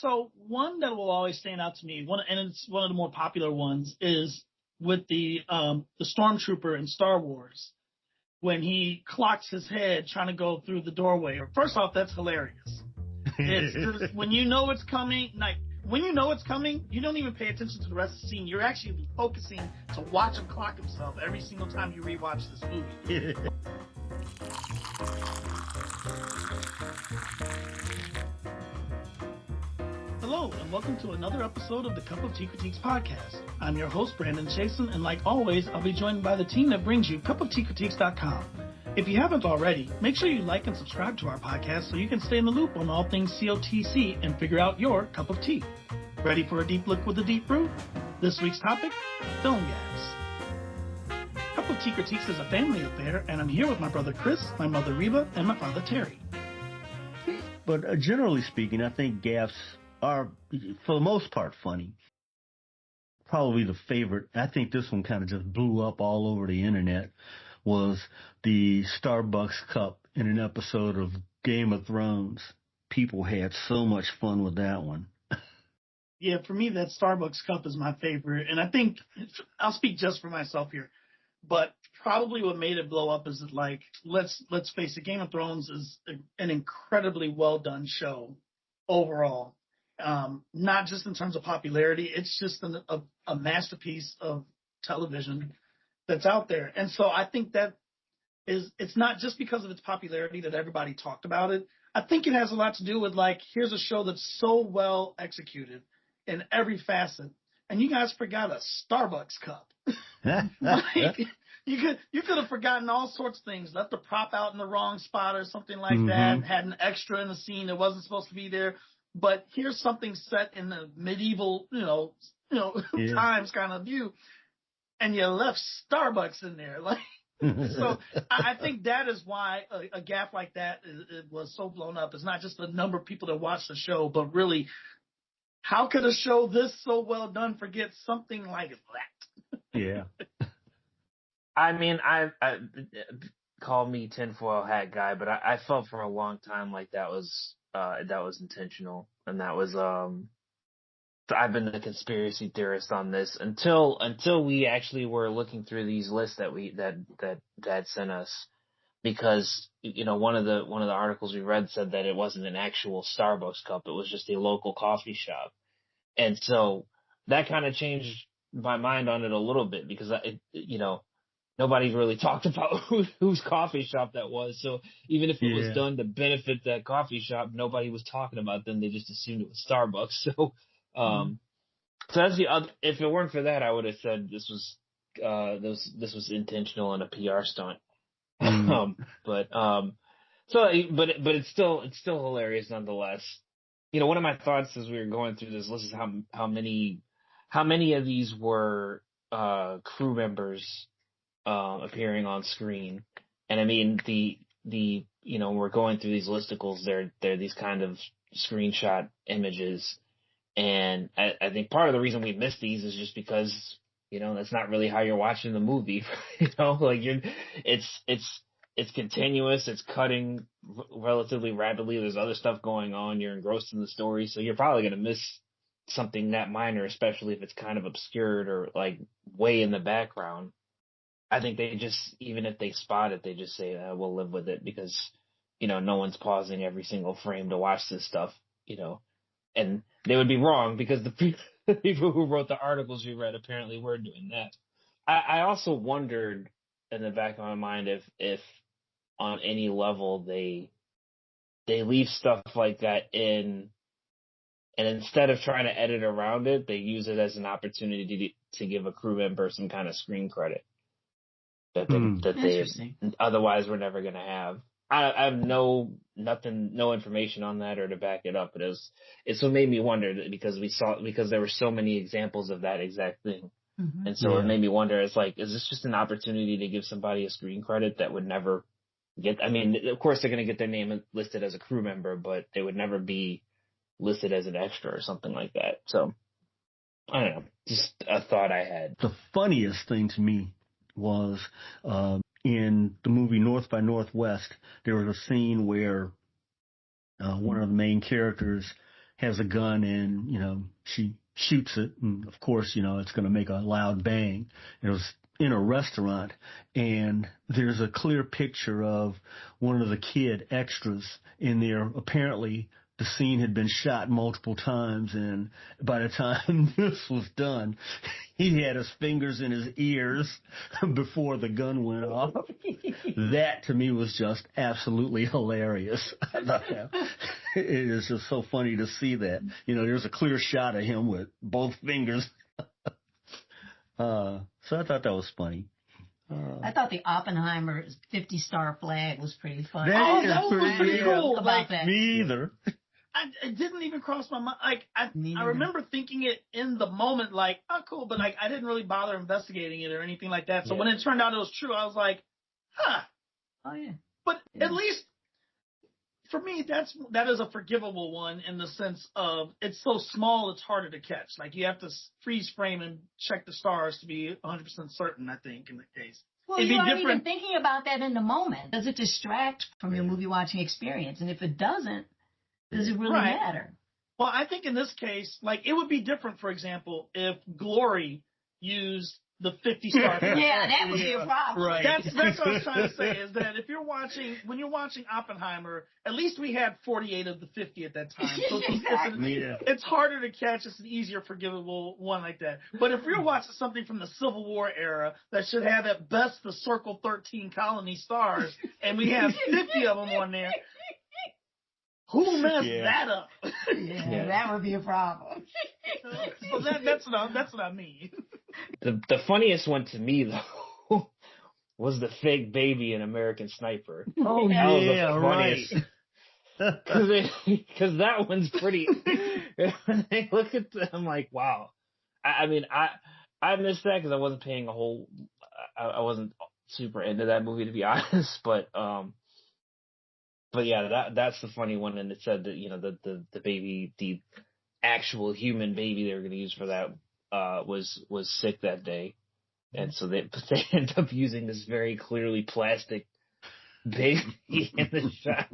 So one that will always stand out to me, and it's one of the more popular ones, is with the stormtrooper in Star Wars when he clocks his head trying to go through the doorway. First off, that's hilarious. It's just, when you know it's coming, you don't even pay attention to the rest of the scene. You're actually focusing to watch him clock himself every single time you rewatch this movie. Hello, and welcome to another episode of the Cup of Tea Critiques podcast. I'm your host, Brandon Chasen, and like always, I'll be joined by the team that brings you cupofteacritiques.com. If you haven't already, make sure you like and subscribe to our podcast so you can stay in the loop on all things COTC and figure out your cup of tea. Ready for a deep look with a deep brew? This week's topic, film gaffes. Cup of Tea Critiques is a family affair, and I'm here with my brother Chris, my mother Reba, and my father Terry. But generally speaking, I think gaffes are, for the most part, funny. Probably the favorite, I think this one kind of just blew up all over the internet, was the Starbucks cup in an episode of Game of Thrones. People had so much fun with that one. Yeah, for me, that Starbucks cup is my favorite. And I think, I'll speak just for myself here, but probably what made it blow up is that, like, let's face it, Game of Thrones is an incredibly well done show overall. Not just in terms of popularity, it's just a masterpiece of television that's out there. And so I think that it's not just because of its popularity that everybody talked about it. I think it has a lot to do with, like, here's a show that's so well executed in every facet, and you guys forgot a Starbucks cup. Like, you could have forgotten all sorts of things, left a prop out in the wrong spot or something like that, had an extra in the scene that wasn't supposed to be there. But here's something set in the medieval, times kind of view, and you left Starbucks in there. Like, so I think that is why a gaffe like that it was so blown up. It's not just the number of people that watch the show, but really, how could a show this so well done forget something like that? Yeah. I mean, I call me tinfoil hat guy, but I felt for a long time like that was intentional, and that was I've been the conspiracy theorist on this until we actually were looking through these lists that Dad sent us, because one of the articles we read said that it wasn't an actual Starbucks cup, it was just a local coffee shop, and so that kind of changed my mind on it a little bit, because nobody really talked about whose coffee shop that was. So even if it was done to benefit that coffee shop, nobody was talking about them. They just assumed it was Starbucks. So, so that's the other. If it weren't for that, I would have said this was intentional and a PR stunt. But it's still hilarious nonetheless. One of my thoughts as we were going through this list is how many of these were crew members appearing on screen. And I mean, we're going through these listicles, they're these kind of screenshot images. And I think part of the reason we missed these is just because, that's not really how you're watching the movie. Like it's continuous. It's cutting relatively rapidly. There's other stuff going on. You're engrossed in the story. So you're probably going to miss something that minor, especially if it's kind of obscured or like way in the background. I think they just, even if they spot it, they just say, we'll live with it, because, no one's pausing every single frame to watch this stuff, and they would be wrong, because the people who wrote the articles we read apparently were doing that. I also wondered in the back of my mind if on any level they leave stuff like that in, and instead of trying to edit around it, they use it as an opportunity to give a crew member some kind of screen credit that they otherwise were never going to have. I have no information on that or to back it up, but it so made me wonder, because there were so many examples of that exact thing. And so it made me wonder, it's like, is this just an opportunity to give somebody a screen credit that would never get, I mean, of course they're going to get their name listed as a crew member, but they would never be listed as an extra or something like that. So I don't know, just a thought I had. The funniest thing to me was in the movie North by Northwest, there was a scene where one of the main characters has a gun and, she shoots it. And of course, it's going to make a loud bang. It was in a restaurant, and there's a clear picture of one of the kid extras in there. Apparently, the scene had been shot multiple times, and by the time this was done, he had his fingers in his ears before the gun went off. That, to me, was just absolutely hilarious. I thought it is just so funny to see that. There's a clear shot of him with both fingers. So I thought that was funny. I thought the Oppenheimer 50-star flag was pretty funny. That was pretty cool. About that. Me either. It didn't even cross my mind. I remember thinking it in the moment, like, oh, cool, but I didn't really bother investigating it or anything like that. So when it turned out it was true, I was like, huh. Oh yeah. But at least for me, that is a forgivable one in the sense of it's so small, it's harder to catch. Like, you have to freeze frame and check the stars to be 100% certain, I think, in the case. Well, you aren't even thinking about that in the moment. Does it distract from your movie watching experience? And if it doesn't, does it really matter? Well, I think in this case, like, it would be different, for example, if Glory used the 50-star. Yeah, that would be a problem. Right. That's what I was trying to say, is that when you're watching Oppenheimer, at least we had 48 of the 50 at that time. So it's harder to catch. It's an easier forgivable one like that. But if you're watching something from the Civil War era that should have at best the Circle 13 colony stars, and we have 50 of them on there, who messed that up? That would be a problem. So that's what I mean. The funniest one to me, though, was the fake baby in American Sniper. Oh, that right. Because that one's pretty. When I look at them, I'm like, wow. I mean, I missed that because I wasn't paying I wasn't super into that movie, to be honest. But yeah, that's the funny one. And it said that, the baby, the actual human baby they were going to use for that, was sick that day. And so they end up using this very clearly plastic baby in the shot.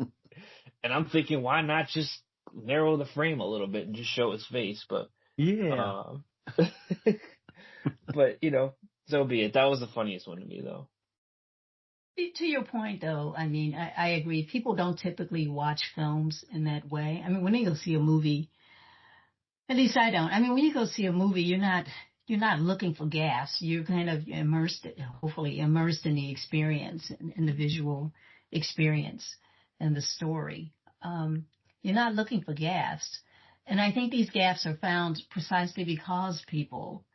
And I'm thinking, why not just narrow the frame a little bit and just show his face? But but so be it. That was the funniest one to me, though. To your point, though, I mean, I agree. People don't typically watch films in that way. I mean, when they go see a movie, at least I don't. I mean, when you go see a movie, you're not looking for gaffes. You're kind of hopefully immersed in the experience, in the visual experience and the story. You're not looking for gaffes. And I think these gaffes are found precisely because people,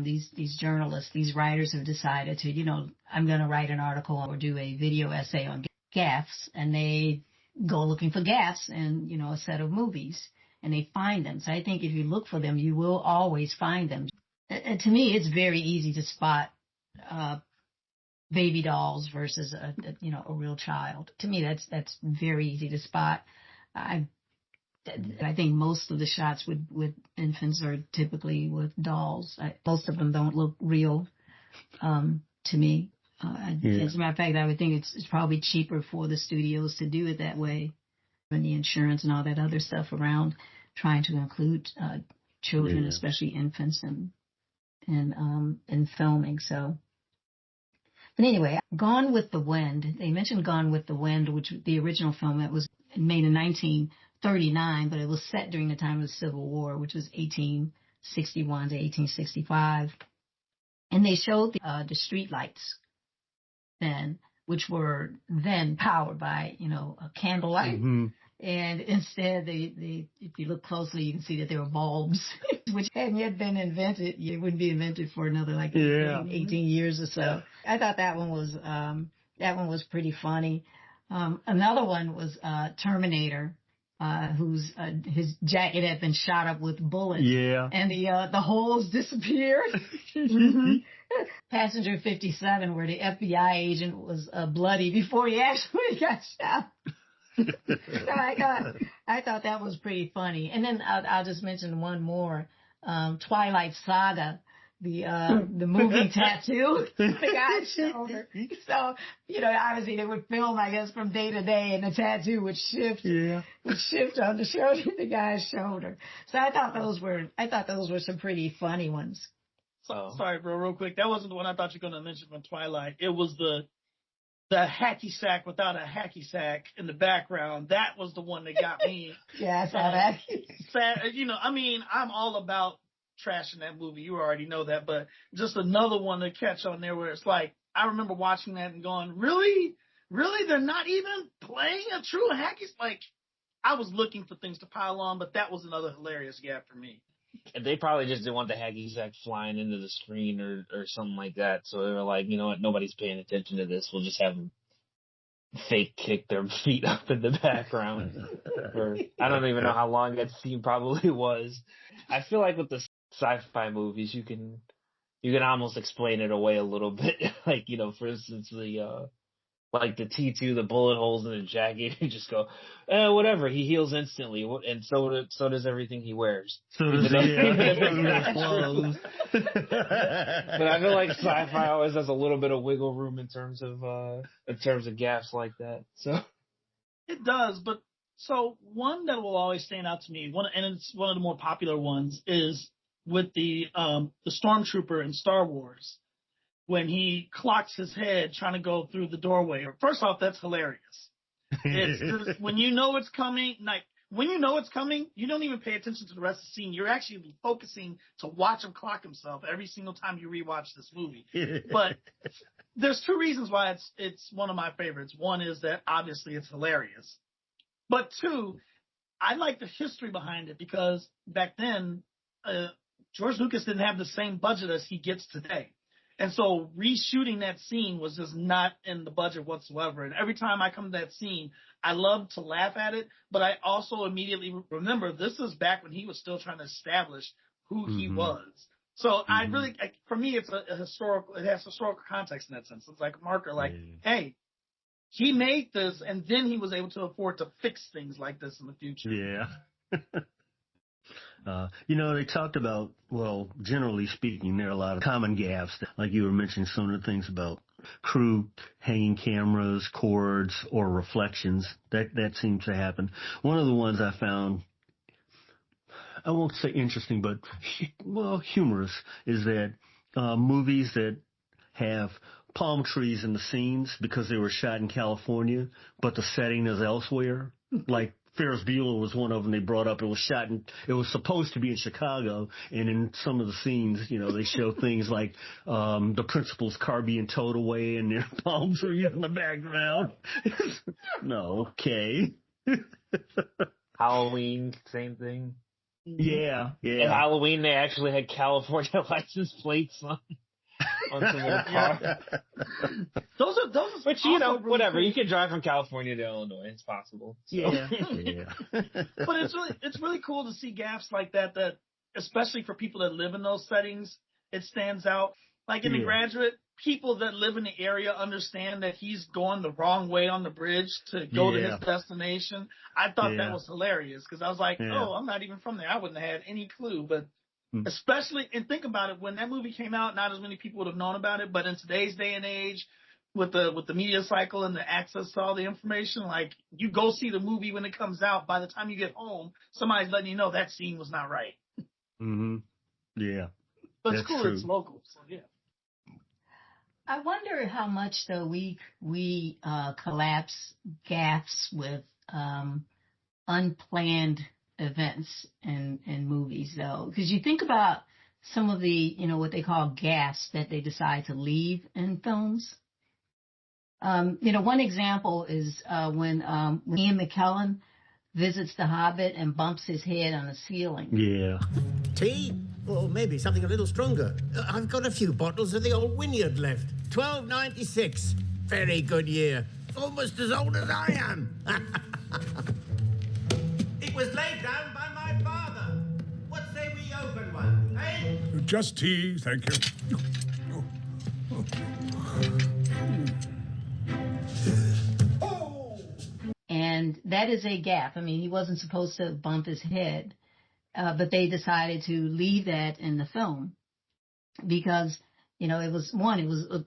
these journalists, these writers have decided to, I'm going to write an article or do a video essay on gaffes, and they go looking for gaffes in, a set of movies, and they find them. So I think if you look for them, you will always find them. And to me, it's very easy to spot baby dolls versus a real child. To me, that's very easy to spot. I think most of the shots with infants are typically with dolls. Most of them don't look real to me. As a matter of fact, I would think it's probably cheaper for the studios to do it that way, and the insurance and all that other stuff around trying to include children, especially infants, in filming. So, but anyway, Gone with the Wind. They mentioned Gone with the Wind, which the original film that was made in 1939, but it was set during the time of the Civil War, which was 1861 to 1865. And they showed the street lights then, which were then powered by, a candlelight. Mm-hmm. And instead, if you look closely, you can see that there were bulbs, which hadn't yet been invented. It wouldn't be invented for another 18 years or so. I thought that one was pretty funny. Another one was Terminator, whose his jacket had been shot up with bullets. Yeah. And the holes disappeared. Mm-hmm. Passenger 57, where the FBI agent was bloody before he actually got shot. So I thought that was pretty funny. And then I'll just mention one more, Twilight Saga. the movie tattoo, the guy's shoulder. So, obviously they would film, I guess, from day to day, and the tattoo would shift on the shoulder, the guy's shoulder. So I thought those were some pretty funny ones. Sorry, bro, real quick. That wasn't the one I thought you were going to mention from Twilight. It was the hacky sack without a hacky sack in the background. That was the one that got me. Yeah, I saw that. I'm all about trashing that movie. You already know that, but just another one to catch on there where it's like, I remember watching that and going, really? Really? They're not even playing a true hacky? Like, I was looking for things to pile on, but that was another hilarious gap for me. They probably just didn't want the hacky sack flying into the screen or something like that. So they were like, you know what, nobody's paying attention to this. We'll just have them fake kick their feet up in the background. I don't even know how long that scene probably was. I feel like with the sci-fi movies, you can almost explain it away a little bit. Like, for instance, like the T2, the bullet holes in the jacket, you just go, whatever, he heals instantly, and so does everything he wears. So does clothes. But I feel like sci-fi always has a little bit of wiggle room in terms of gaffes like that. So it does, but so one that will always stand out to me, and it's one of the more popular ones, is with the stormtrooper in Star Wars. When he clocks his head trying to go through the doorway. First off, that's hilarious. It's just, when you know it's coming, you don't even pay attention to the rest of the scene. You're actually focusing to watch him clock himself every single time you rewatch this movie. But there's two reasons why it's one of my favorites. One is that obviously it's hilarious. But two, I like the history behind it because back then, George Lucas didn't have the same budget as he gets today. And so reshooting that scene was just not in the budget whatsoever. And every time I come to that scene, I love to laugh at it, but I also immediately remember this is back when he was still trying to establish who he was. So I really, for me, it's it has historical context in that sense. It's like a marker, like, hey, he made this and then he was able to afford to fix things like this in the future. Yeah. They talked about, well, generally speaking, there are a lot of common gaffes, like you were mentioning some of the things about crew hanging cameras, cords, or reflections. That seems to happen. One of the ones I found, I won't say interesting, but, humorous, is that movies that have palm trees in the scenes because they were shot in California, but the setting is elsewhere, like Ferris Bueller was one of them they brought up. It was supposed to be in Chicago, and in some of the scenes, they show things like the principal's car being towed away and their palm trees in the background. No, okay. Halloween, same thing. Yeah. In Halloween, they actually had California license plates on some of the car. Those are but really whatever. Cool. You can drive from California to Illinois. It's possible. So. Yeah. But it's really cool to see gaffes like that especially for people that live in those settings, it stands out. Like in The Graduate, people that live in the area understand that he's going the wrong way on the bridge to go to his destination. I thought that was hilarious because I was like, I'm not even from there. I wouldn't have had any clue, but especially, and think about it, when that movie came out, not as many people would have known about it, but in today's day and age, with the media cycle and the access to all the information, like, you go see the movie when it comes out, by the time you get home, somebody's letting you know that scene was not right. Yeah. But it's cool, it's local, so yeah. I wonder how much, though, we collapse gaffes with unplanned events in movies, though, because you think about some of the, what they call gaffes that they decide to leave in films. One example is when Ian McKellen visits the Hobbit and bumps his head on the ceiling. Yeah. Tea? Or maybe something a little stronger. I've got a few bottles of the old Wynyard left. 1296. Very good year. Almost as old as I am. It was laid down by my father. What say we open one, eh? Just tea, thank you. And that is a gaffe. I mean, he wasn't supposed to bump his head, but they decided to leave that in the film. because, it was one,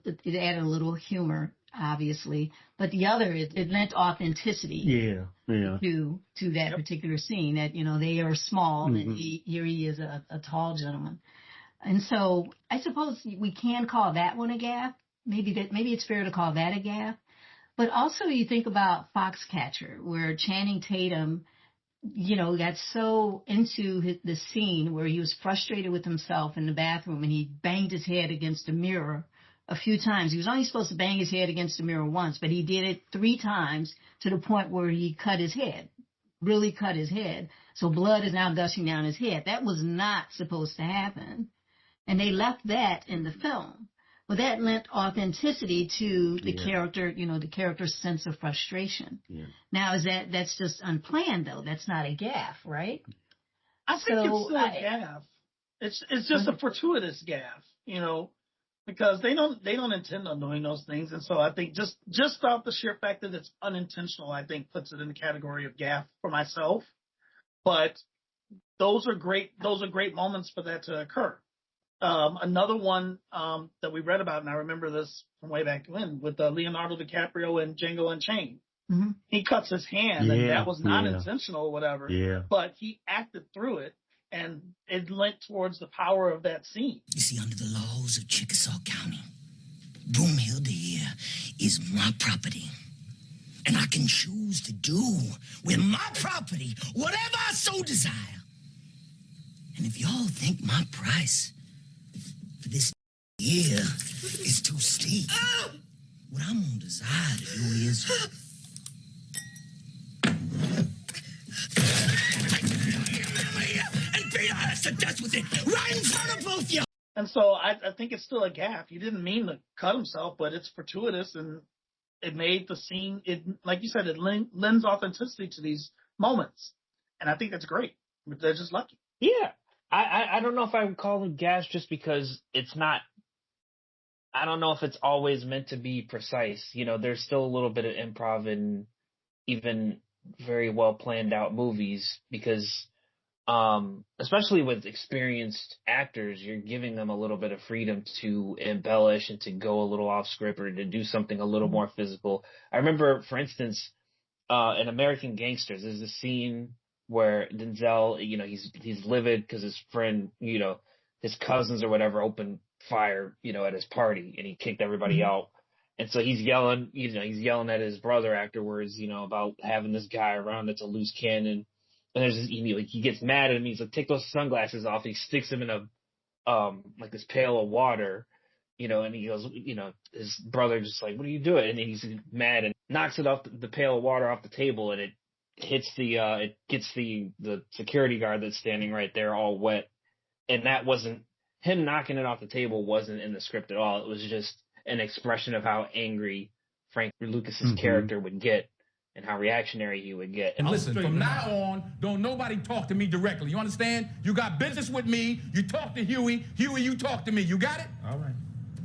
it added a little humor, obviously, but the other, it lent authenticity to that particular scene, that, they are small, and here he is a tall gentleman. And so I suppose we can call that one a gaffe. Maybe it's fair to call that a gaffe. But also you think about Foxcatcher, where Channing Tatum, got so into the scene where he was frustrated with himself in the bathroom and he banged his head against a mirror a few times. He was only supposed to bang his head against the mirror once, but he did it 3 times to the point where he cut his head, really cut his head. So blood is now gushing down his head. That was not supposed to happen. And they left that in the film. Well, that lent authenticity to the character, the character's sense of frustration. Yeah. Now, that's just unplanned, though? That's not a gaffe, right? I think it's still a gaffe. It's just a fortuitous gaffe, because they don't intend on doing those things. And so I think just off the sheer fact that it's unintentional, I think puts it in the category of gaffe for myself. But those are great moments for that to occur. Another one that we read about, and I remember this from way back when, with Leonardo DiCaprio and Django Unchained. Mm-hmm. He cuts his hand, and that was not intentional or whatever, but he acted through it, and it lent towards the power of that scene. You see, under the laws of Chickasaw County, Broomhill here is my property, and I can choose to do with my property whatever I so desire. And if y'all think my price for this year is too steep, what I'm gonna desire to do is and beat our ass to death with it right in front of both you. And so I think it's still a gaffe. He didn't mean to cut himself, but it's fortuitous, and it made the scene. It, like you said, it lends authenticity to these moments, and I think that's great. They're just lucky. Yeah. I don't know if I would call them gaffes just because it's not. I don't know if it's always meant to be precise. There's still a little bit of improv in even very well planned out movies because, especially with experienced actors, you're giving them a little bit of freedom to embellish and to go a little off script or to do something a little more physical. I remember, for instance, in American Gangsters, there's a scene where Denzel, he's livid because his friend, his cousins or whatever opened fire, at his party, and he kicked everybody out. And so he's yelling, at his brother afterwards, about having this guy around that's a loose cannon. And there's this, he gets mad at him. He's like, take those sunglasses off. He sticks him in a, like this pail of water, and he goes, his brother just like, what are you doing? And he's mad and knocks it off the pail of water off the table, and it hits it gets the security guard that's standing right there all wet. And that wasn't him knocking it off the table, wasn't in the script at all. It was just an expression of how angry Frank Lucas's character would get and how reactionary he would get. And listen, from now on, don't nobody talk to me directly. You understand? You got business with me. You talk to Huey. Huey, you talk to me. You got it? All right.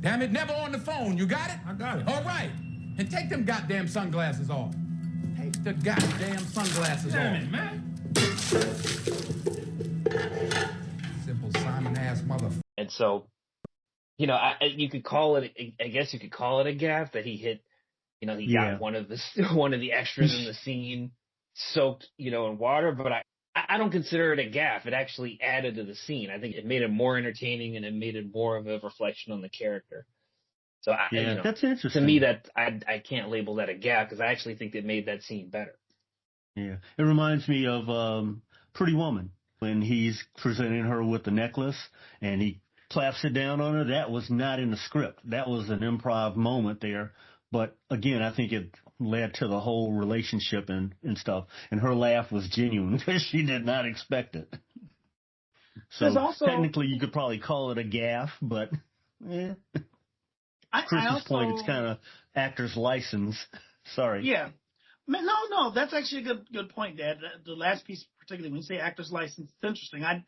Damn it, never on the phone. You got it? I got it. All right. And take them goddamn sunglasses off. Take the goddamn sunglasses off. Damn it, man. Simple Simon-ass motherfucker. And so, you could call it, I guess you could call it a gaffe that he hit, he got one of the extras in the scene soaked, in water, but I don't consider it a gaffe. It actually added to the scene. I think it made it more entertaining and it made it more of a reflection on the character. So that's interesting. To me, that I can't label that a gaffe because I actually think it made that scene better. Yeah, it reminds me of Pretty Woman when he's presenting her with the necklace and he claps it down on her. That was not in the script. That was an improv moment there. But again, I think it led to the whole relationship and stuff. And her laugh was genuine because she did not expect it. So technically, you could probably call it a gaffe, but Chris's point, it's kind of actor's license. Sorry. Yeah. No, that's actually a good point, Dad. The last piece, particularly when you say actor's license, it's interesting. I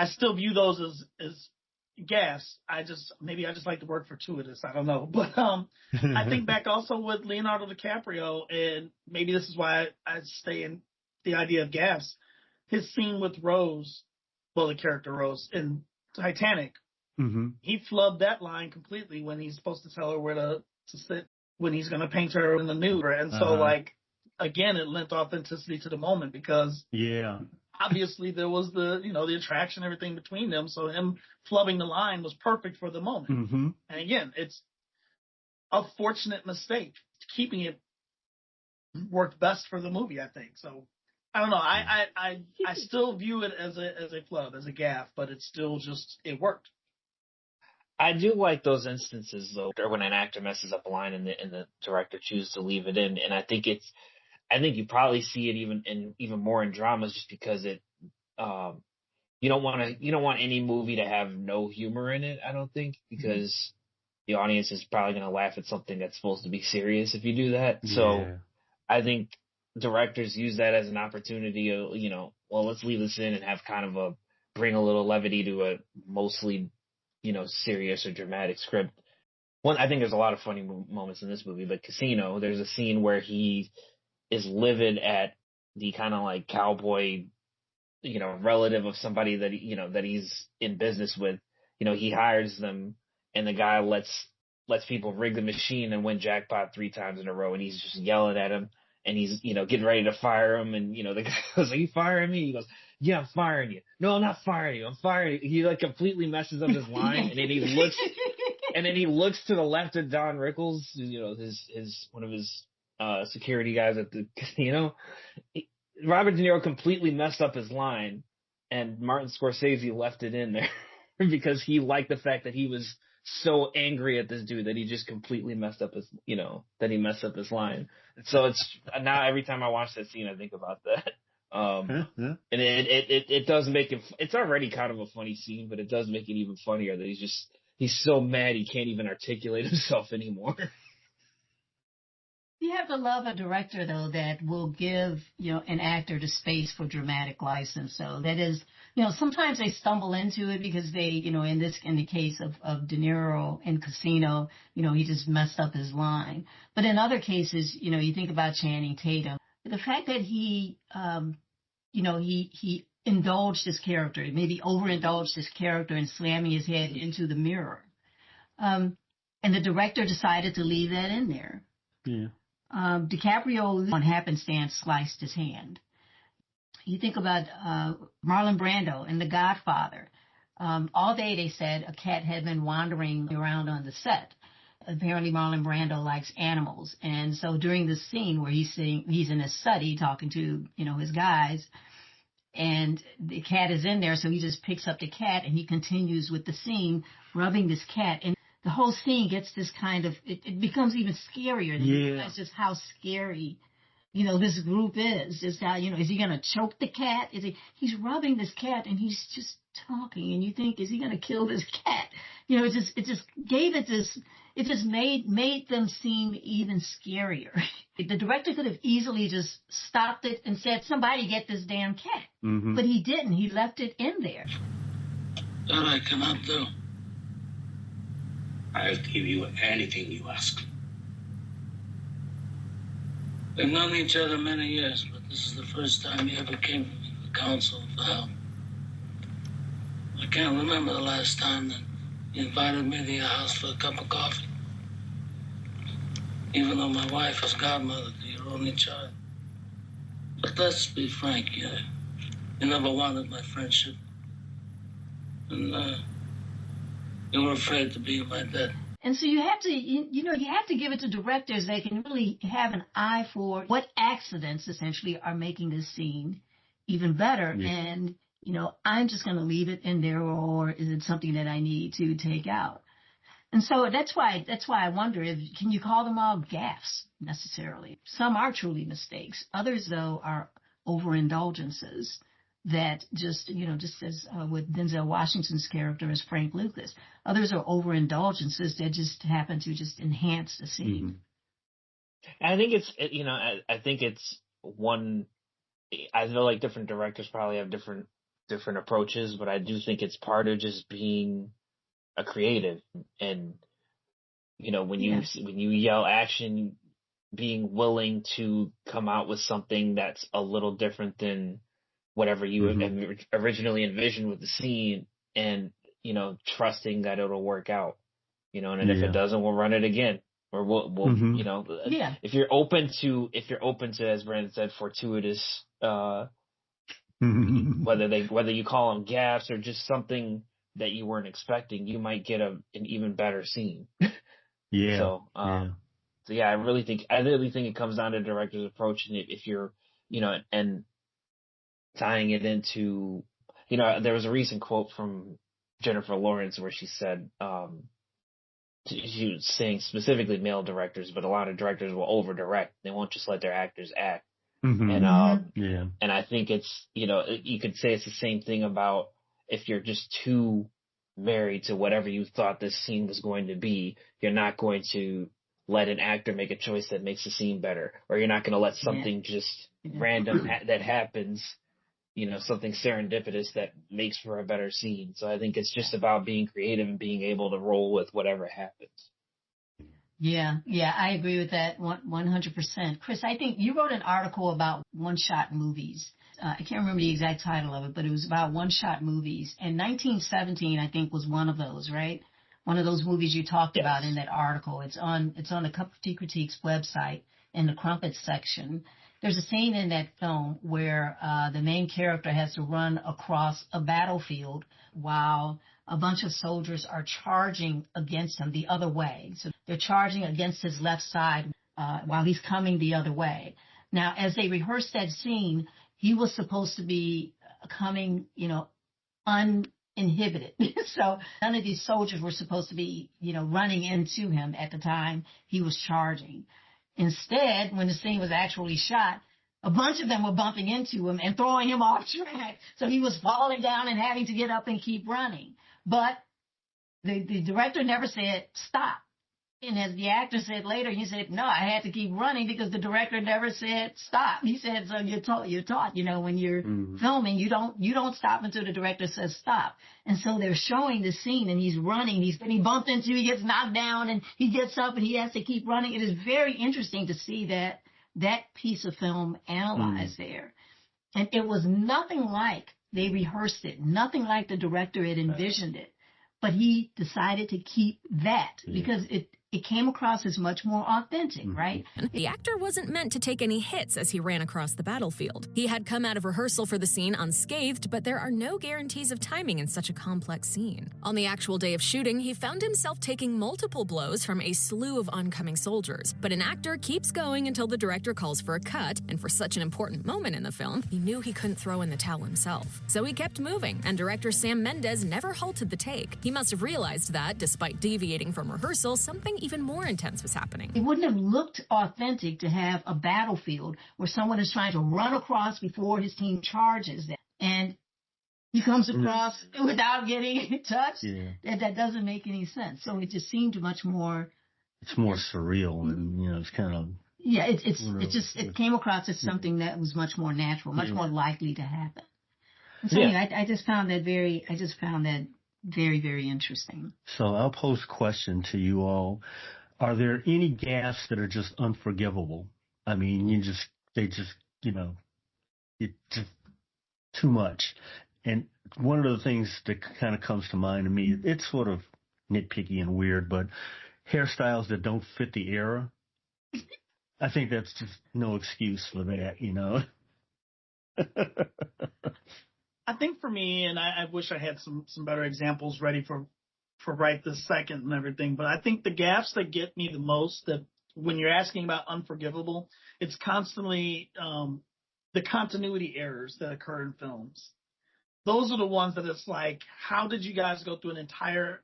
still view those as gaffes. I just like the word fortuitous. I don't know. But I think back also with Leonardo DiCaprio, and maybe this is why I stay in the idea of gaffes. His scene with Rose, the character Rose in Titanic, Mm-hmm. He flubbed that line completely when he's supposed to tell her where to sit when he's going to paint her in the nude. And so, like, again, it lent authenticity to the moment because obviously there was the, you know, the attraction, everything between them. So him flubbing the line was perfect for the moment. Mm-hmm. And again, it's a fortunate mistake. Keeping it worked best for the movie, I think. So I don't know. I still view it as a flub, as a gaffe, but it's still just, it worked. I do like those instances though, or when an actor messes up a line and the director chooses to leave it in, and I think you probably see it even more in dramas, just because it, you don't want any movie to have no humor in it. I don't think, because the audience is probably going to laugh at something that's supposed to be serious if you do that. Yeah. So I think directors use that as an opportunity to, you know, well, let's leave this in and have kind of bring a little levity to a mostly, you know, serious or dramatic script. I think there's a lot of funny moments in this movie, but Casino, there's a scene where he is livid at the kind of like cowboy, you know, relative of somebody that, you know, that he's in business with. You know, he hires them, and the guy lets people rig the machine and win jackpot 3 times in a row, and he's just yelling at him, and he's, you know, getting ready to fire him, and, you know, the guy goes, "Are you firing me?" He goes, "Yeah, I'm firing you." "No, I'm not firing you. I'm firing you." He like completely messes up his line, and then he looks to the left of Don Rickles, you know, his one of his security guys at the casino. Robert De Niro completely messed up his line, and Martin Scorsese left it in there because he liked the fact that he was so angry at this dude that he just completely messed up his line. So it's now every time I watch that scene, I think about that. And it does make it. It's already kind of a funny scene, but it does make it even funnier that he's so mad he can't even articulate himself anymore. You have to love a director, though, that will give, you know, an actor the space for dramatic license. So that is, you know, sometimes they stumble into it because they, you know, in the case of De Niro in Casino, you know, he just messed up his line. But in other cases, you know, you think about Channing Tatum, the fact that he, you know, he indulged his character, maybe overindulged his character in slamming his head into the mirror. And the director decided to leave that in there. Yeah. DiCaprio, on happenstance, sliced his hand. You think about Marlon Brando in The Godfather. All day, they said, a cat had been wandering around on the set. Apparently, Marlon Brando likes animals. And so during the scene where he's in his study talking to, you know, his guys, and the cat is in there, so he just picks up the cat and he continues with the scene, rubbing this cat. And the whole scene gets this kind of, it becomes even scarier. That's just how scary, you know, this group is. Just how, you know, is he going to choke the cat? He's rubbing this cat and he's just talking, and you think, is he going to kill this cat? You know, it just made them seem even scarier. The director could have easily just stopped it and said, "Somebody get this damn cat." Mm-hmm. But he didn't. He left it in there. That I cannot do. I'll give you anything you ask. We've known each other many years, but this is the first time you ever came to me for counsel for help. I can't remember the last time that you invited me to your house for a cup of coffee. Even though my wife is godmother to your only child. But let's be frank, you never wanted my friendship. And you were afraid to be in my debt. And so you have to, you have to give it to directors that can really have an eye for what accidents essentially are making this scene even better. Yeah. And, you know, I'm just going to leave it in there, or is it something that I need to take out? And so that's why I wonder, can you call them all gaffes necessarily? Some are truly mistakes. Others, though, are overindulgences that just as with Denzel Washington's character as Frank Lucas. Others are overindulgences that just happen to just enhance the scene. Mm-hmm. I think it's one. I feel like different directors probably have different approaches, but I do think it's part of just being a creative. And you know, when you yell action, being willing to come out with something that's a little different than whatever you originally envisioned with the scene, and trusting that it'll work out, and if it doesn't, we'll run it again. Or we'll if you're open to, as Brandon said, fortuitous, whether you call them gaffes or just something that you weren't expecting, you might get an even better scene. Yeah. So I really think it comes down to the director's approach, and if you're, and tying it into, there was a recent quote from Jennifer Lawrence where she said, she was saying specifically male directors, but a lot of directors will over direct. They won't just let their actors act. And I think it's, you could say it's the same thing about if you're just too married to whatever you thought this scene was going to be, you're not going to let an actor make a choice that makes the scene better, or you're not going to let something just random that happens, something serendipitous that makes for a better scene. So I think it's just about being creative and being able to roll with whatever happens. Yeah, I agree with that 100%. Chris, I think you wrote an article about one-shot movies. I can't remember the exact title of it, but it was about one-shot movies. And 1917, I think, was one of those, right? One of those movies you talked about in that article. It's on the Cup of Tea Critiques website in the Crumpets section. There's a scene in that film where the main character has to run across a battlefield while a bunch of soldiers are charging against him the other way. So they're charging against his left side while he's coming the other way. Now, as they rehearsed that scene, he was supposed to be coming, uninhibited. So none of these soldiers were supposed to be, running into him at the time he was charging. Instead, when the scene was actually shot, a bunch of them were bumping into him and throwing him off track. So he was falling down and having to get up and keep running. But the director never said stop. And as the actor said later, he said, no, I had to keep running because the director never said stop. He said, so you're taught, when you're filming, you don't stop until the director says stop. And so they're showing the scene and he's running, he's getting bumped into, he gets knocked down and he gets up and he has to keep running. It is very interesting to see that piece of film analyzed there. And it was nothing like they rehearsed it, nothing like the director had envisioned it. But he decided to keep that because it came across as much more authentic, right? The actor wasn't meant to take any hits as he ran across the battlefield. He had come out of rehearsal for the scene unscathed, but there are no guarantees of timing in such a complex scene. On the actual day of shooting, he found himself taking multiple blows from a slew of oncoming soldiers. But an actor keeps going until the director calls for a cut, and for such an important moment in the film, he knew he couldn't throw in the towel himself. So he kept moving, and director Sam Mendes never halted the take. He must have realized that, despite deviating from rehearsal, something even more intense was happening. It wouldn't have looked authentic to have a battlefield where someone is trying to run across before his team charges them. And he comes across without getting touched. Yeah. That doesn't make any sense. So it just seemed much more... It's more surreal and, it's kind of... Yeah, it came across as something that was much more natural, much more likely to happen. And so anyway, I just found that very, very interesting. So I'll pose a question to you all. Are there any gaffes that are just unforgivable? I mean, it's just too much. And one of the things that kind of comes to mind to me, it's sort of nitpicky and weird, but hairstyles that don't fit the era. I think that's just no excuse for that, I think for me, and I wish I had some better examples ready for right this second and everything, but I think the gaffes that get me the most, that when you're asking about unforgivable, it's constantly the continuity errors that occur in films. Those are the ones that it's like, how did you guys go through an entire,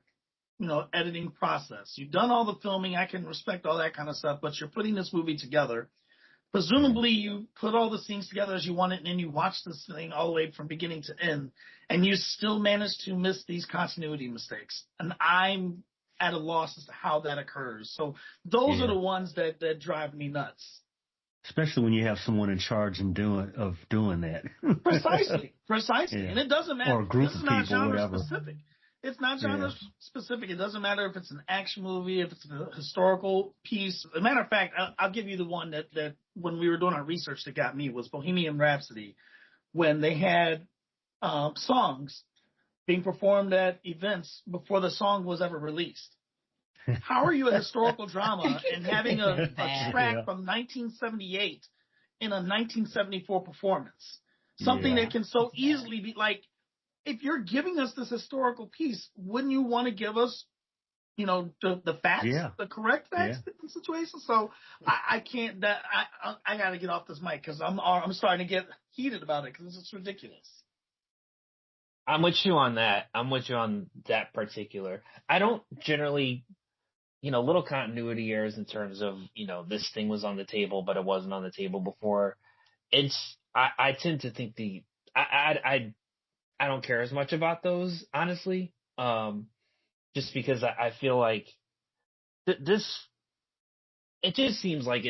editing process? You've done all the filming. I can respect all that kind of stuff, but you're putting this movie together. Presumably you put all the scenes together as you want it, and then you watch this thing all the way from beginning to end, and you still manage to miss these continuity mistakes. And I'm at a loss as to how that occurs. So those are the ones that drive me nuts. Especially when you have someone in charge and doing that. Precisely. Yeah. And it doesn't matter. Or a group this of is not people, genre whatever. specific. It's not genre specific. It doesn't matter if it's an action movie, if it's a historical piece. As a matter of fact, I'll give you the one that when we were doing our research that got me was Bohemian Rhapsody, when they had songs being performed at events before the song was ever released. How are you a historical drama and having a track from 1978 in a 1974 performance? Something that can so easily be like, if you're giving us this historical piece, wouldn't you want to give us, the facts, the correct facts in the situation? So I can't. I got to get off this mic because I'm starting to get heated about it because it's ridiculous. I'm with you on that. I'm with you on that particular. I don't generally, little continuity errors in terms of, this thing was on the table, but it wasn't on the table before. I tend to think I don't care as much about those, honestly. Just because I feel like this, it just seems like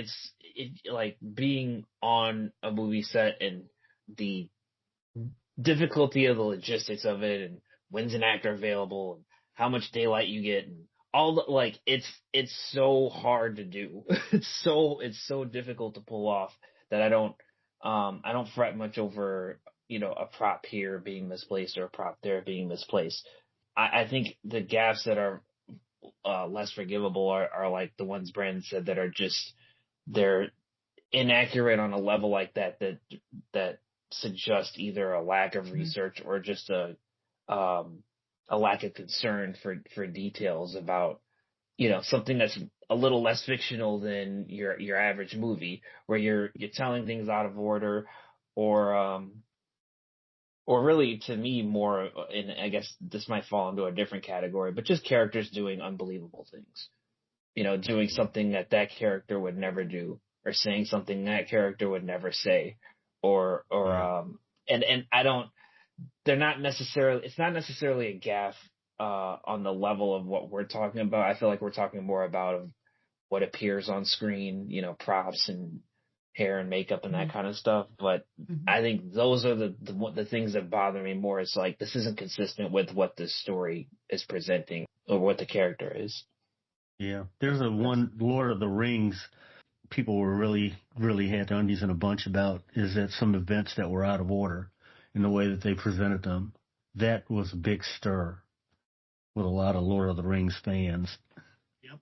like being on a movie set and the difficulty of the logistics of it and when's an actor available and how much daylight you get and all the, like, it's so hard to do. It's so difficult to pull off that I don't fret much over, a prop here being misplaced or a prop there being misplaced. I think the gaffes that are less forgivable are like the ones Brandon said that are just, they're inaccurate on a level like that suggest either a lack of research or just a lack of concern for details about, something that's a little less fictional than your average movie where you're telling things out of order or really, to me, more, and I guess this might fall into a different category, but just characters doing unbelievable things. Doing something that character would never do, or saying something that character would never say, and I don't. They're not necessarily. It's not necessarily a gaffe on the level of what we're talking about. I feel like we're talking more about what appears on screen, props and hair and makeup and that kind of stuff. But I think those are the things that bother me more. It's like, this isn't consistent with what this story is presenting or what the character is. Yeah. There's one Lord of the Rings people were really, really had their undies in a bunch about, is that some events that were out of order in the way that they presented them. That was a big stir with a lot of Lord of the Rings fans. Yep.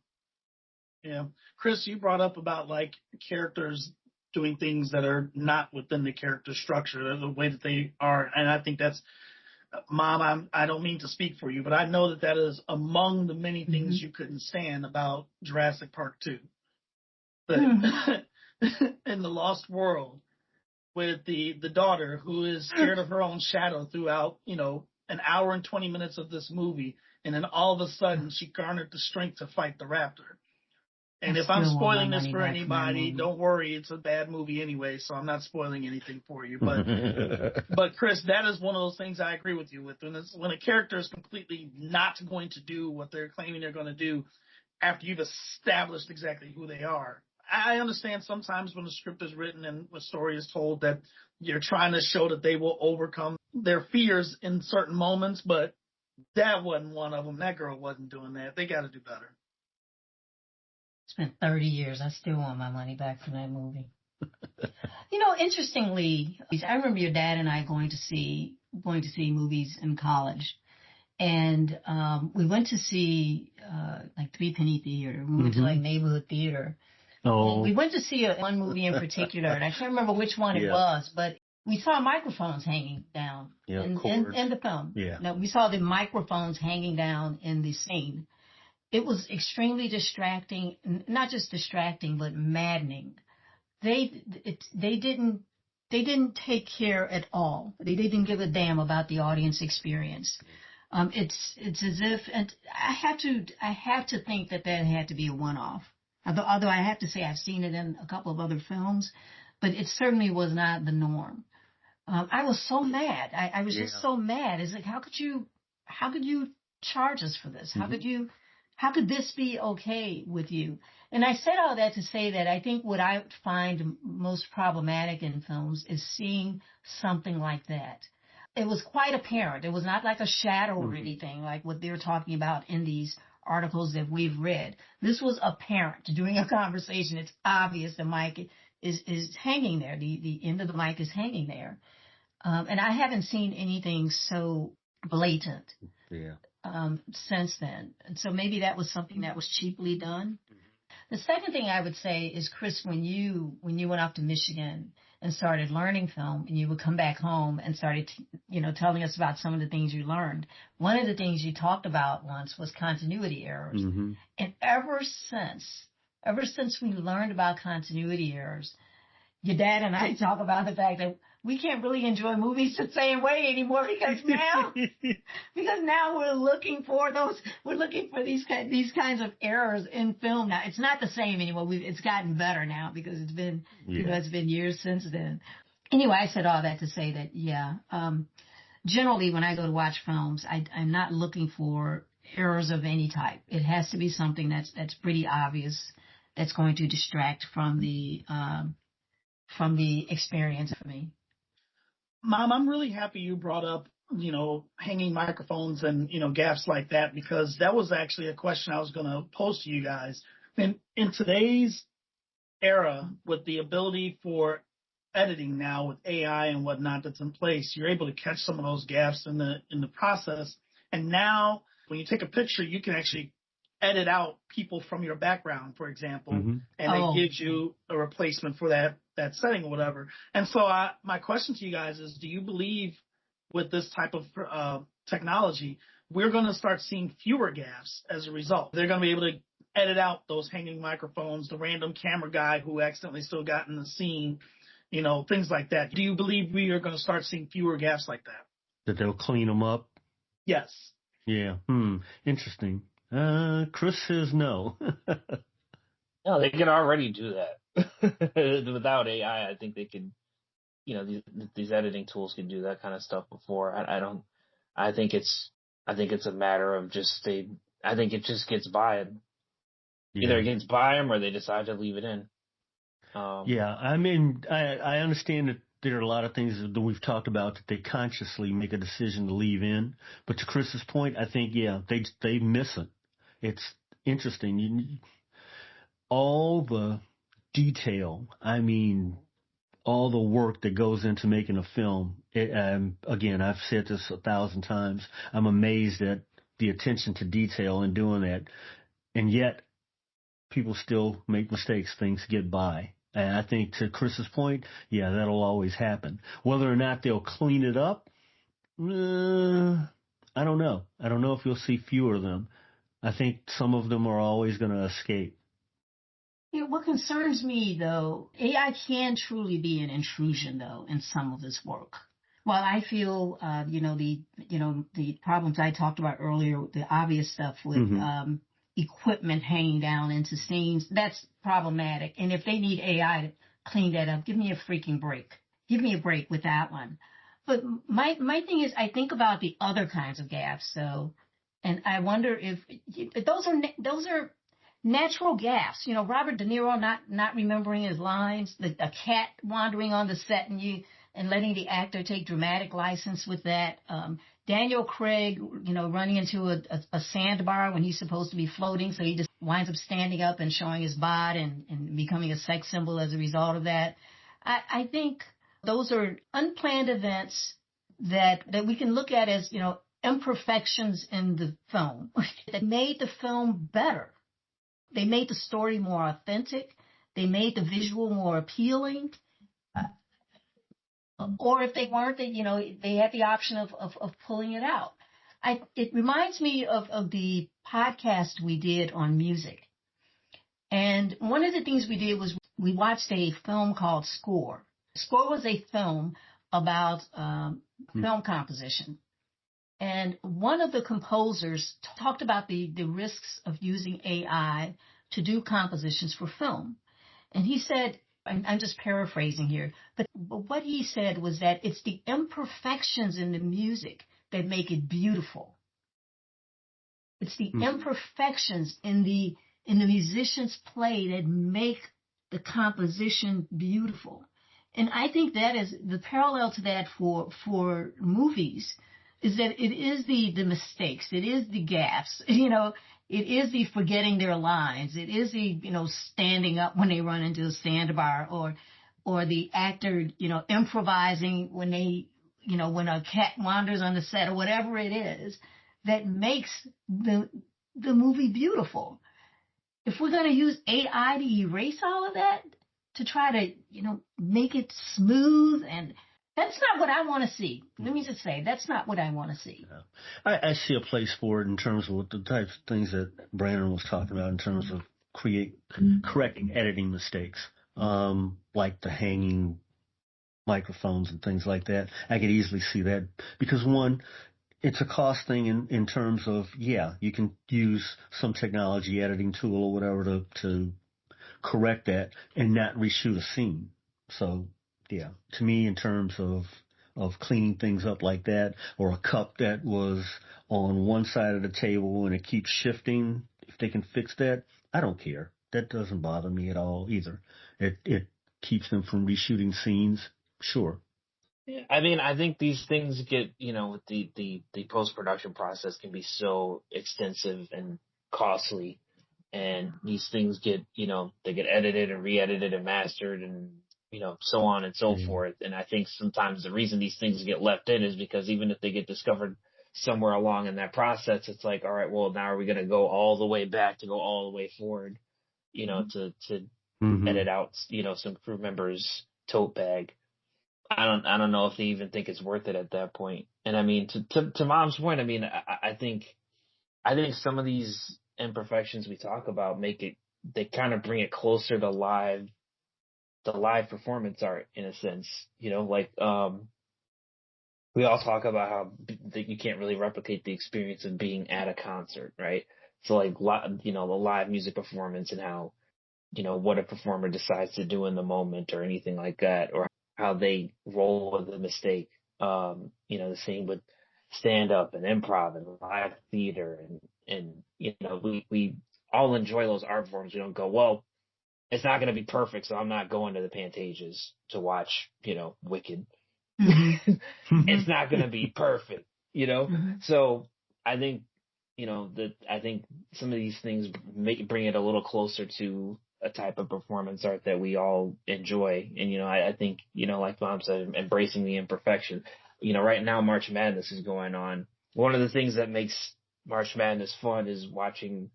Yeah. Chris, you brought up about like characters doing things that are not within the character structure, the way that they are. And I think that's, Mom, I don't mean to speak for you, but I know that is among the many things you couldn't stand about Jurassic Park 2. But in the Lost World, with the daughter who is scared of her own shadow throughout, an hour and 20 minutes of this movie, and then all of a sudden she garnered the strength to fight the raptor. And if I'm spoiling this for anybody, don't worry, it's a bad movie anyway, so I'm not spoiling anything for you. But Chris, that is one of those things I agree with you with. When a character is completely not going to do what they're claiming they're going to do after you've established exactly who they are. I understand sometimes when a script is written and a story is told that you're trying to show that they will overcome their fears in certain moments, but that wasn't one of them. That girl wasn't doing that. They got to do better. It's been 30 years. I still want my money back from that movie. Interestingly, I remember your dad and I going to see movies in college. And we went to see like Three Penny Theater. We went to like neighborhood theater. Oh. We went to see one movie in particular, and I can't remember which one it was, but we saw microphones hanging down in the film. Yeah. No, we saw the microphones hanging down in the scene. It was extremely distracting, not just distracting, but maddening. They didn't take care at all. They didn't give a damn about the audience experience. It's as if, and I have to think that had to be a one-off. Although I have to say I've seen it in a couple of other films, but it certainly was not the norm. I was so mad. I was just so mad. It's like, how could you charge us for this? How could this be okay with you? And I said all that to say that I think what I find most problematic in films is seeing something like that. It was quite apparent. It was not like a shadow or anything like what they're talking about in these articles that we've read. This was apparent during a conversation. It's obvious the mic is hanging there. The end of the mic is hanging there. And I haven't seen anything so blatant. Yeah. Since then. And so maybe that was something that was cheaply done. The second thing I would say is, Chris, when you went off to Michigan and started learning film, and you would come back home and started, telling us about some of the things you learned. One of the things you talked about once was continuity errors. Mm-hmm. And ever since we learned about continuity errors, your dad and I talk about the fact that we can't really enjoy movies the same way anymore because now we're looking for these kinds of errors in film. Now it's not the same anymore. It's gotten better now because it's been it's been years since then. Anyway, I said all that to say that generally when I go to watch films, I'm not looking for errors of any type. It has to be something that's pretty obvious, that's going to distract from the experience for me. Mom, I'm really happy you brought up, hanging microphones and, gaffes like that, because that was actually a question I was going to pose to you guys. In today's era, with the ability for editing now with AI and whatnot that's in place, you're able to catch some of those gaffes in the process. And now when you take a picture, you can actually edit out people from your background, for example, and it gives you a replacement for that setting or whatever. And so my question to you guys is, do you believe with this type of technology, we're going to start seeing fewer gaffes as a result? They're going to be able to edit out those hanging microphones, the random camera guy who accidentally still got in the scene, things like that. Do you believe we are going to start seeing fewer gaffes like that? That they'll clean them up? Yes. Yeah. Interesting. Chris says no. No, they can already do that without AI. I think they can, these editing tools can do that kind of stuff before. I think it's a matter of I think it just gets by it. Yeah. Either it gets by them or they decide to leave it in. I mean, I understand that there are a lot of things that we've talked about that they consciously make a decision to leave in. But to Chris's point, I think, they miss it. It's interesting. All the detail, all the work that goes into making a film. Again, I've said this 1,000 times. I'm amazed at the attention to detail in doing that. And yet, people still make mistakes. Things get by. And I think to Chris's point, that'll always happen. Whether or not they'll clean it up, I don't know. I don't know if you'll see fewer of them. I think some of them are always going to escape. What concerns me, though, AI can truly be an intrusion, though, in some of this work. While I feel, the problems I talked about earlier, the obvious stuff with equipment hanging down into scenes, that's problematic. And if they need AI to clean that up, give me a freaking break. Give me a break with that one. But my thing is, I think about the other kinds of gaffes, though, and I wonder if those are natural gaffes. Robert De Niro not remembering his lines, a cat wandering on the set and letting the actor take dramatic license with that. Daniel Craig, running into a sandbar when he's supposed to be floating, so he just winds up standing up and showing his bod and becoming a sex symbol as a result of that. I think those are unplanned events that we can look at as, imperfections in the film that made the film better. They made the story more authentic. They made the visual more appealing. Or if they weren't, they had the option of pulling it out. It reminds me of the podcast we did on music. And one of the things we did was we watched a film called Score. Score was a film about film composition. And one of the composers talked about the risks of using AI to do compositions for film. And he said, I'm just paraphrasing here, but what he said was that it's the imperfections in the music that make it beautiful. It's the imperfections in the musician's play that make the composition beautiful. And I think that is the parallel to that for movies, is that it is the mistakes, it is the gaffes, it is the forgetting their lines, it is the standing up when they run into a sandbar, or the actor improvising when they when a cat wanders on the set or whatever it is that makes the movie beautiful. If we're going to use AI to erase all of that, to try to, make it smooth, and that's not what I want to see. Let me just say, that's not what I want to see. Yeah. I see a place for it in terms of what the types of things that Brandon was talking about in terms of correcting editing mistakes, like the hanging microphones and things like that. I could easily see that because, one, it's a cost thing in terms of, you can use some technology editing tool or whatever to correct that and not reshoot a scene. So, to me, in terms of cleaning things up like that, or a cup that was on one side of the table and it keeps shifting, if they can fix that, I don't care. That doesn't bother me at all either. It keeps them from reshooting scenes, sure. Yeah, I mean, I think these things get, with the post-production process can be so extensive and costly, and these things get, they get edited and re-edited and mastered and, so on and so forth. And I think sometimes the reason these things get left in is because even if they get discovered somewhere along in that process, it's like, all right, well, now are we going to go all the way back to go all the way forward, to edit out, some crew members' tote bag. I don't know if they even think it's worth it at that point. And I mean, to Mom's point, I mean, I think some of these imperfections we talk about they kind of bring it closer to the live performance art in a sense, like, we all talk about how you can't really replicate the experience of being at a concert, right? So like, the live music performance and how, what a performer decides to do in the moment or anything like that, or how they roll with a mistake. The same with stand up and improv and live theater and we all enjoy those art forms. We don't go, well, it's not going to be perfect, so I'm not going to the Pantages to watch, Wicked. It's not going to be perfect, So I think, I think some of these things bring it a little closer to a type of performance art that we all enjoy. And, I think, like Mom said, embracing the imperfection. Right now March Madness is going on. One of the things that makes March Madness fun is watching,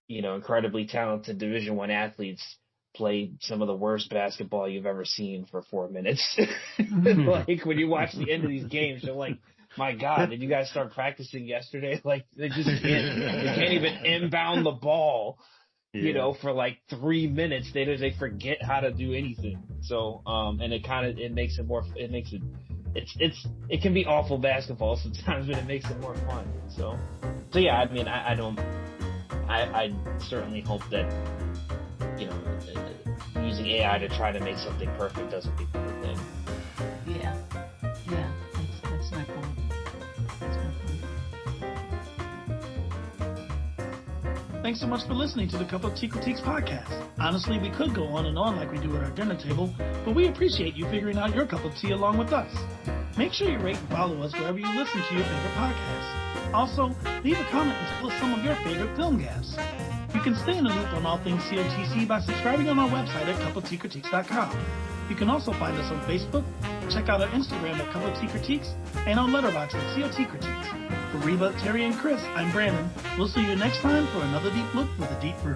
incredibly talented Division I athletes play some of the worst basketball you've ever seen for 4 minutes. Like when you watch the end of these games, you're like, my God, did you guys start practicing yesterday? Like they just can't even inbound the ball. For like 3 minutes, they forget how to do anything. So, and it makes it can be awful basketball sometimes, but it makes it more fun. So yeah, I mean, I certainly hope that, using AI to try to make something perfect doesn't become a thing. Yeah, that's my point. Thanks so much for listening to the Cup of Tea Critiques podcast. Honestly, we could go on and on like we do at our dinner table, but we appreciate you figuring out your cup of tea along with us. Make sure you rate and follow us wherever you listen to your favorite podcasts. Also, leave a comment and tell us some of your favorite film gaffes. You can stay in the loop on all things COTC by subscribing on our website at cupofteacritiques.com. You can also find us on Facebook, check out our Instagram at Cup of Tea Critiques, and on Letterboxd at COT Critiques. For Reba, Terry, and Chris, I'm Brandon. We'll see you next time for another deep look with a deep brew.